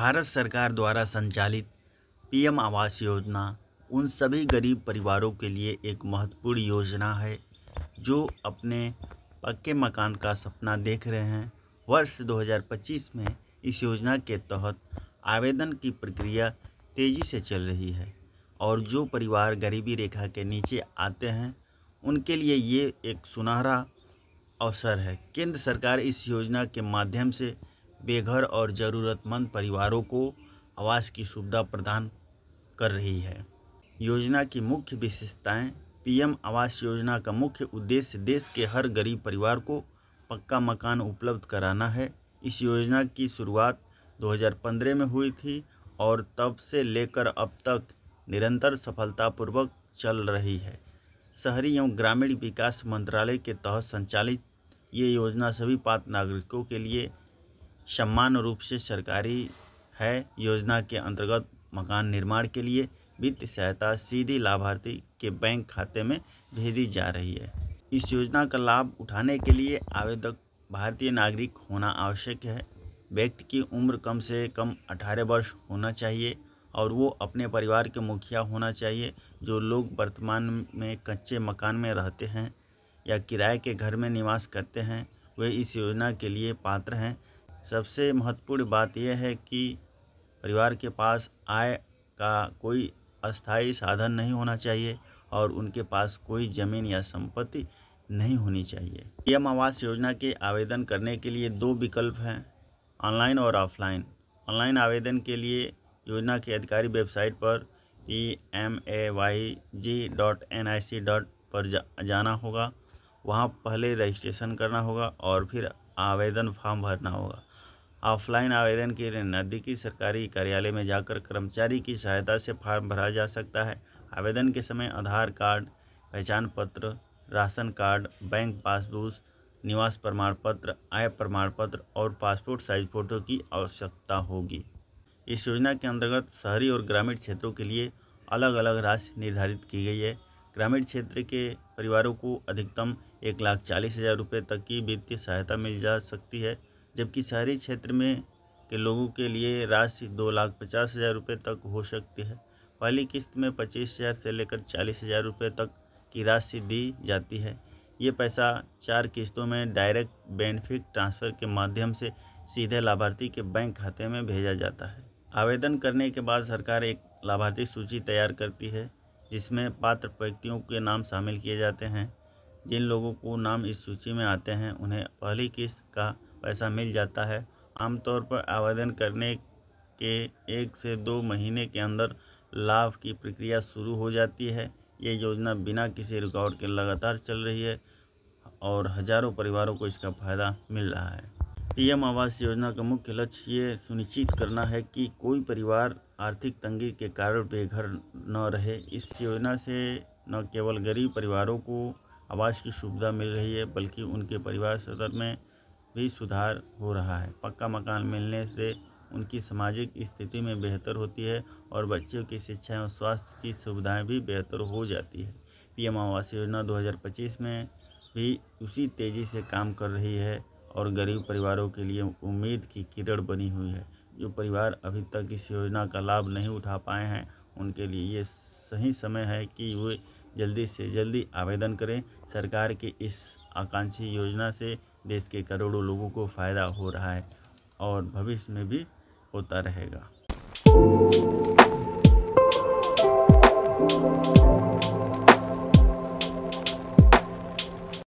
भारत सरकार द्वारा संचालित पीएम आवास योजना उन सभी गरीब परिवारों के लिए एक महत्वपूर्ण योजना है जो अपने पक्के मकान का सपना देख रहे हैं। वर्ष 2025 में इस योजना के तहत आवेदन की प्रक्रिया तेजी से चल रही है और जो परिवार गरीबी रेखा के नीचे आते हैं उनके लिए ये एक सुनहरा अवसर है। केंद्र सरकार इस योजना के माध्यम से बेघर और ज़रूरतमंद परिवारों को आवास की सुविधा प्रदान कर रही है। योजना की मुख्य विशेषताएं। पीएम आवास योजना का मुख्य उद्देश्य देश के हर गरीब परिवार को पक्का मकान उपलब्ध कराना है। इस योजना की शुरुआत 2015 में हुई थी और तब से लेकर अब तक निरंतर सफलतापूर्वक चल रही है। शहरी एवं ग्रामीण विकास मंत्रालय के तहत संचालित ये योजना सभी पात्र नागरिकों के लिए समान रूप से सरकारी है। योजना के अंतर्गत मकान निर्माण के लिए वित्तीय सहायता सीधी लाभार्थी के बैंक खाते में भेजी जा रही है। इस योजना का लाभ उठाने के लिए आवेदक भारतीय नागरिक होना आवश्यक है। व्यक्ति की उम्र कम से कम 18 वर्ष होना चाहिए और वो अपने परिवार के मुखिया होना चाहिए। जो लोग वर्तमान में कच्चे मकान में रहते हैं या किराए के घर में निवास करते हैं वे इस योजना के लिए पात्र हैं। सबसे महत्वपूर्ण बात यह है कि परिवार के पास आय का कोई अस्थायी साधन नहीं होना चाहिए और उनके पास कोई ज़मीन या संपत्ति नहीं होनी चाहिए। पीएम आवास योजना के आवेदन करने के लिए दो विकल्प हैं, ऑनलाइन और ऑफलाइन। ऑनलाइन आवेदन के लिए योजना की आधिकारिक वेबसाइट पर pmayg.nic. पर जाना होगा। वहां पहले रजिस्ट्रेशन करना होगा और फिर आवेदन फॉर्म भरना होगा। ऑफलाइन आवेदन के लिए नज़दीकी सरकारी कार्यालय में जाकर कर्मचारी की सहायता से फॉर्म भरा जा सकता है। आवेदन के समय आधार कार्ड, पहचान पत्र, राशन कार्ड, बैंक पासबुक, निवास प्रमाण पत्र, आय प्रमाण पत्र और पासपोर्ट साइज फ़ोटो की आवश्यकता होगी। इस योजना के अंतर्गत शहरी और ग्रामीण क्षेत्रों के लिए अलग अलग राशि निर्धारित की गई है। ग्रामीण क्षेत्र के परिवारों को अधिकतम 1,40,000 रुपये तक की वित्तीय सहायता मिल जा सकती है, जबकि शहरी क्षेत्र में के लोगों के लिए राशि 2,50,000 रुपये तक हो सकती है। पहली किस्त में 25,000 से लेकर 40,000 रुपये तक की राशि दी जाती है। ये पैसा 4 किस्तों में डायरेक्ट बेनिफिट ट्रांसफ़र के माध्यम से सीधे लाभार्थी के बैंक खाते में भेजा जाता है। आवेदन करने के बाद सरकार एक लाभार्थी सूची तैयार करती है जिसमें पात्र व्यक्तियों के नाम शामिल किए जाते हैं। जिन लोगों को नाम इस सूची में आते हैं उन्हें पहली किस्त का पैसा मिल जाता है। आमतौर पर आवेदन करने के 1 से 2 महीने के अंदर लाभ की प्रक्रिया शुरू हो जाती है। ये योजना बिना किसी रुकावट के लगातार चल रही है और हज़ारों परिवारों को इसका फ़ायदा मिल रहा है। पीएम आवास योजना का मुख्य लक्ष्य ये सुनिश्चित करना है कि कोई परिवार आर्थिक तंगी के कारण बेघर न रहे। इस योजना से न केवल गरीब परिवारों को आवास की सुविधा मिल रही है बल्कि उनके परिवार स्तर में भी सुधार हो रहा है। पक्का मकान मिलने से उनकी सामाजिक स्थिति में बेहतर होती है और बच्चों की शिक्षा एवं स्वास्थ्य की सुविधाएं भी बेहतर हो जाती है। पीएम आवास योजना 2025 में भी उसी तेज़ी से काम कर रही है और गरीब परिवारों के लिए उम्मीद की किरण बनी हुई है। जो परिवार अभी तक इस योजना का लाभ नहीं उठा पाए हैं उनके लिए ये सही समय है कि वे जल्दी से जल्दी आवेदन करें। सरकार की इस आकांक्षी योजना से देश के करोड़ों लोगों को फ़ायदा हो रहा है और भविष्य में भी होता रहेगा।